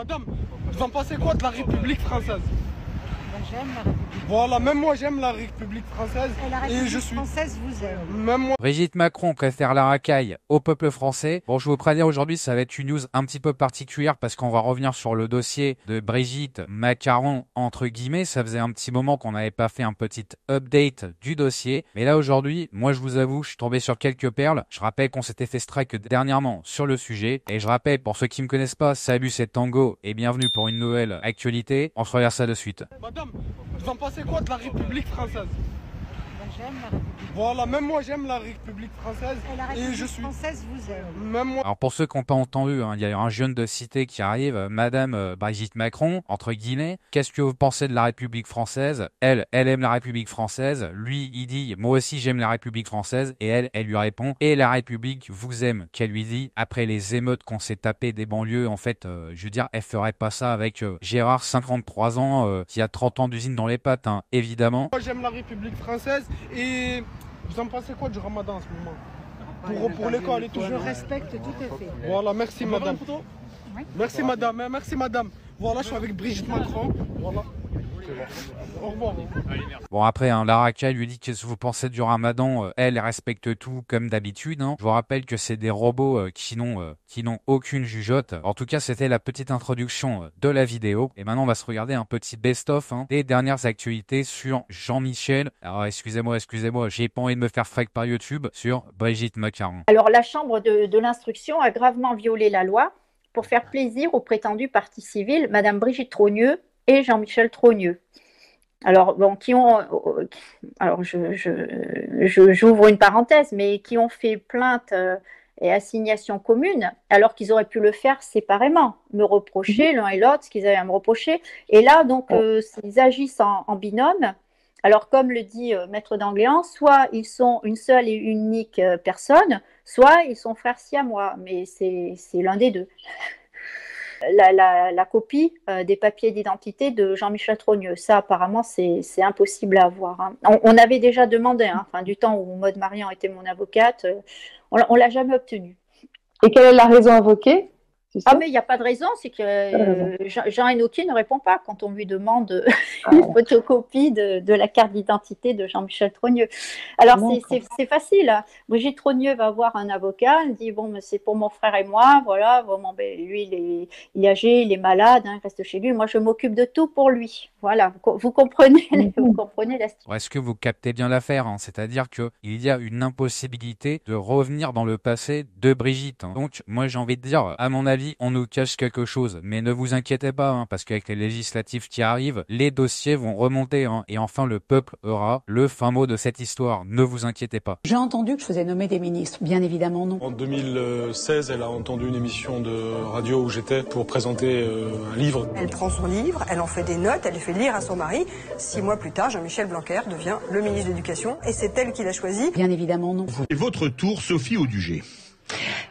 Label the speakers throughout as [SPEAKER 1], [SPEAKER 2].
[SPEAKER 1] Madame, vous en pensez quoi de la République française?
[SPEAKER 2] J'aime la République.
[SPEAKER 1] Voilà, même moi j'aime la République française
[SPEAKER 2] Et la République française vous aime.
[SPEAKER 1] Même moi.
[SPEAKER 3] Brigitte Macron préfère la racaille au peuple français. Bon, je vous préviens, aujourd'hui, ça va être une news un petit peu particulière parce qu'on va revenir sur le dossier de Brigitte Macron, entre guillemets. Ça faisait un petit moment qu'on n'avait pas fait un petit update du dossier. Mais là, aujourd'hui, moi, je vous avoue, je suis tombé sur quelques perles. Je rappelle qu'on s'était fait strike dernièrement sur le sujet. Et je rappelle, pour ceux qui me connaissent pas, salut, c'est Tango et bienvenue pour une nouvelle actualité. On se regarde ça de suite.
[SPEAKER 1] Madame, vous en pensez quoi de la République française?
[SPEAKER 2] J'aime la République.
[SPEAKER 1] Voilà, même moi j'aime la République française.
[SPEAKER 2] Et la République française vous aime.
[SPEAKER 1] Même moi.
[SPEAKER 3] Alors pour ceux qui n'ont pas entendu, il y a un jeune de cité qui arrive, Madame Brigitte Macron, entre guillemets. Qu'est-ce que vous pensez de la République française? Elle aime la République française. Lui, il dit, moi aussi j'aime la République française. Et elle lui répond, et la République vous aime. Qu'elle lui dit, après les émeutes qu'on s'est tapé des banlieues, en fait, je veux dire, elle ferait pas ça avec Gérard, 53 ans, qui a 30 ans d'usine dans les pattes, hein, évidemment.
[SPEAKER 1] Moi j'aime la République française et vous en pensez quoi du ramadan en ce moment? Pour l'école et tout.
[SPEAKER 2] Je respecte tout à fait.
[SPEAKER 1] Voilà, merci madame.
[SPEAKER 2] Oui.
[SPEAKER 1] Merci madame, merci madame. Voilà, je suis avec Brigitte Macron. Voilà. Au revoir.
[SPEAKER 3] Bon après, la racaille lui dit qu'est-ce que vous pensez du ramadan, elle respecte tout comme d'habitude. Hein. Je vous rappelle que c'est des robots qui n'ont aucune jugeote. En tout cas, c'était la petite introduction de la vidéo. Et maintenant, on va se regarder un petit best-of des dernières actualités sur Jean-Michel. Alors excusez-moi, j'ai pas envie de me faire frag par YouTube sur Brigitte Macron.
[SPEAKER 4] Alors la Chambre de l'instruction a gravement violé la loi pour faire plaisir aux prétendus parties civiles, Madame Brigitte Trogneux et Jean-Michel Trogneux. Alors, bon, j'ouvre une parenthèse, mais qui ont fait plainte et assignation commune, alors qu'ils auraient pu le faire séparément, me reprocher l'un et l'autre ce qu'ils avaient à me reprocher. Et là, donc, ils agissent en binôme. Alors, comme le dit Maître d'Angléan, soit ils sont une seule et unique personne, soit ils sont frères siamois, mais c'est l'un des deux. La copie des papiers d'identité de Jean-Michel Trogneux. Ça, apparemment, c'est impossible à avoir. Hein. On avait déjà demandé, hein, enfin, du temps où Maud Marian était mon avocate, on ne l'a jamais obtenu.
[SPEAKER 5] Et quelle est la raison invoquée?
[SPEAKER 4] Ah, mais il n'y a pas de raison, c'est que Jean Enoquier ne répond pas quand on lui demande une photocopie de la carte d'identité de Jean-Michel Trogneux. Alors, c'est facile. Hein. Brigitte Trogneux va voir un avocat, elle dit, bon, c'est pour mon frère et moi, voilà, vraiment, ben, lui, il est âgé, il est malade, hein, il reste chez lui, moi, je m'occupe de tout pour lui. Voilà, vous comprenez, vous comprenez la situation.
[SPEAKER 3] Est-ce que vous captez bien l'affaire, hein? C'est-à-dire qu'il y a une impossibilité de revenir dans le passé de Brigitte. Hein. Donc, moi, j'ai envie de dire, à mon avis, on nous cache quelque chose. Mais ne vous inquiétez pas, hein, parce qu'avec les législatives qui arrivent, les dossiers vont remonter. Hein, et enfin, le peuple aura le fin mot de cette histoire. Ne vous inquiétez pas.
[SPEAKER 6] J'ai entendu que je faisais nommer des ministres. Bien évidemment, non.
[SPEAKER 7] En 2016, elle a entendu une émission de radio où j'étais pour présenter un livre.
[SPEAKER 8] Elle prend son livre, elle en fait des notes, elle les fait lire à son mari. 6 mois plus tard, Jean-Michel Blanquer devient le ministre de l'Éducation et c'est elle qui l'a choisi.
[SPEAKER 6] Bien évidemment, non.
[SPEAKER 9] Et votre tour, Sophie Audugé.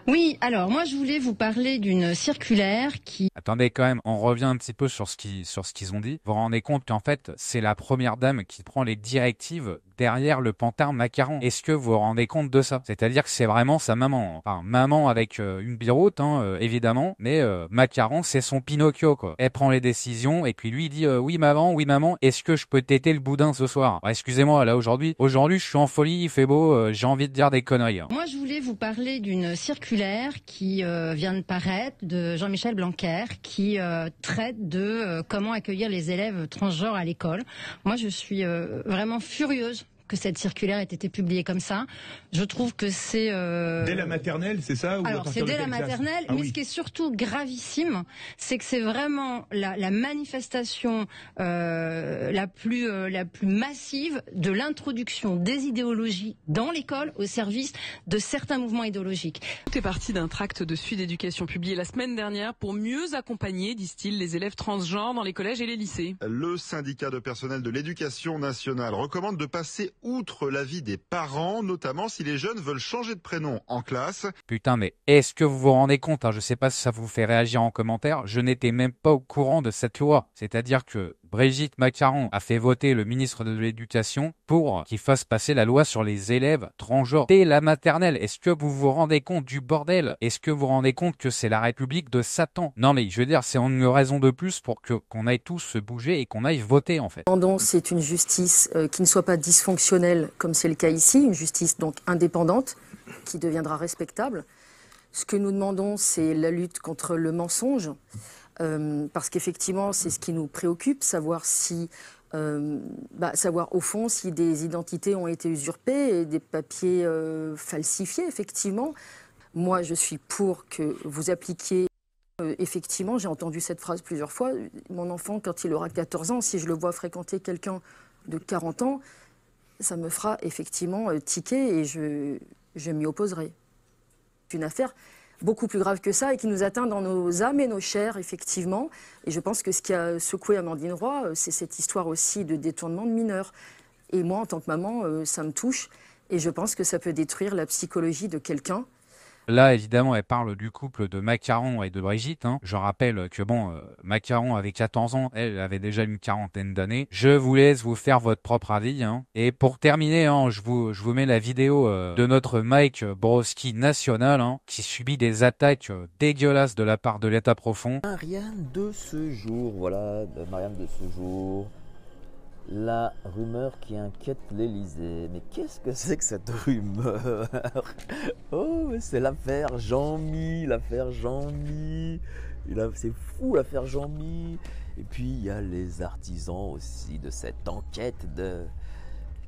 [SPEAKER 10] Oui, alors moi je voulais vous parler d'une circulaire qui...
[SPEAKER 3] Attendez quand même, on revient un petit peu sur ce qu'ils ont dit. Vous vous rendez compte qu'en fait, c'est la première dame qui prend les directives derrière le pantin Macron. Est-ce que vous vous rendez compte de ça? C'est-à-dire que c'est vraiment sa maman. Enfin, maman avec une biroute, hein, évidemment, mais Macron, c'est son Pinocchio, quoi. Elle prend les décisions et puis lui il dit oui maman, est-ce que je peux téter le boudin ce soir? Excusez-moi, là aujourd'hui, je suis en folie, il fait beau, j'ai envie de dire des conneries.
[SPEAKER 10] Moi je voulais vous parler d'une circulaire qui vient de paraître de Jean-Michel Blanquer qui traite de comment accueillir les élèves transgenres à l'école. Moi je suis vraiment furieuse que cette circulaire ait été publiée comme ça. Je trouve que c'est...
[SPEAKER 9] Dès la maternelle, c'est ça?
[SPEAKER 10] Alors, c'est dès la maternelle, mais ce qui est surtout gravissime, c'est que c'est vraiment la manifestation la plus massive de l'introduction des idéologies dans l'école au service de certains mouvements idéologiques.
[SPEAKER 11] Tout est parti d'un tract de Sud Éducation publié la semaine dernière pour mieux accompagner, disent-ils, les élèves transgenres dans les collèges et les lycées.
[SPEAKER 9] Le syndicat de personnel de l'éducation nationale recommande de passer outre l'avis des parents, notamment si les jeunes veulent changer de prénom en classe.
[SPEAKER 3] Putain, mais est-ce que vous vous rendez compte, hein, je sais pas si ça vous fait réagir en commentaire, je n'étais même pas au courant de cette loi. C'est-à-dire que Brigitte Macron a fait voter le ministre de l'Éducation pour qu'il fasse passer la loi sur les élèves transgenres dès la maternelle. Est-ce que vous vous rendez compte du bordel? Est-ce que vous vous rendez compte que c'est la République de Satan? Non mais je veux dire, c'est une raison de plus pour qu'on aille tous se bouger et qu'on aille voter en fait.
[SPEAKER 12] C'est une justice qui ne soit pas dysfonctionnelle comme c'est le cas ici, une justice donc indépendante qui deviendra respectable. Ce que nous demandons, c'est la lutte contre le mensonge, parce qu'effectivement, c'est ce qui nous préoccupe, savoir au fond si des identités ont été usurpées et des papiers falsifiés, effectivement. Moi, je suis pour que vous appliquiez, effectivement, j'ai entendu cette phrase plusieurs fois, mon enfant, quand il aura 14 ans, si je le vois fréquenter quelqu'un de 40 ans, ça me fera effectivement tiquer et je m'y opposerai. C'est une affaire beaucoup plus grave que ça et qui nous atteint dans nos âmes et nos chairs, effectivement. Et je pense que ce qui a secoué Amandine Roy, c'est cette histoire aussi de détournement de mineurs. Et moi, en tant que maman, ça me touche et je pense que ça peut détruire la psychologie de quelqu'un.
[SPEAKER 3] Là, évidemment, elle parle du couple de Macron et de Brigitte. Je rappelle que Macron avait 14 ans, elle avait déjà une quarantaine d'années. Je vous laisse vous faire votre propre avis. Et pour terminer, je vous mets la vidéo de notre Mike Borowski national qui subit des attaques dégueulasses de la part de l'État profond.
[SPEAKER 13] Marianne de ce jour, voilà, Marianne de ce jour. La rumeur qui inquiète l'Élysée. Mais qu'est-ce que c'est que cette rumeur? Oh, c'est l'affaire Jean-Mi, C'est fou l'affaire Jean-Mi. Et puis il y a les artisans aussi de cette enquête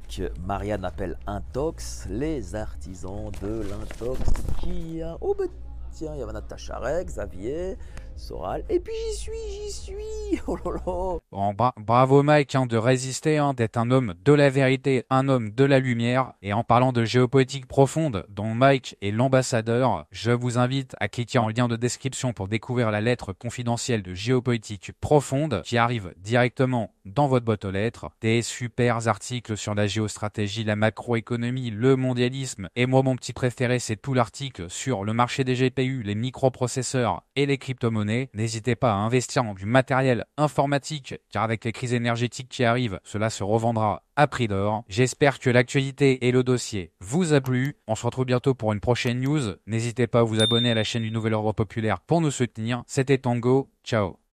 [SPEAKER 13] que Marianne appelle Intox. Les artisans de l'Intox qui a... Oh ben tiens, il y a Natacha Charek, Xavier... Soral. Et puis j'y suis. Oh là là.
[SPEAKER 3] Bon, bravo Mike de résister, d'être un homme de la vérité, un homme de la lumière. Et en parlant de géopolitique profonde, dont Mike est l'ambassadeur, je vous invite à cliquer en lien de description pour découvrir la lettre confidentielle de géopolitique profonde qui arrive directement dans votre boîte aux lettres. Des super articles sur la géostratégie, la macroéconomie, le mondialisme. Et moi, mon petit préféré, c'est tout l'article sur le marché des GPU, les microprocesseurs et les crypto-monnaies. N'hésitez pas à investir dans du matériel informatique, car avec les crises énergétiques qui arrivent, cela se revendra à prix d'or. J'espère que l'actualité et le dossier vous a plu. On se retrouve bientôt pour une prochaine news. N'hésitez pas à vous abonner à la chaîne du Nouvel Ordre Populaire pour nous soutenir. C'était Tango. Ciao.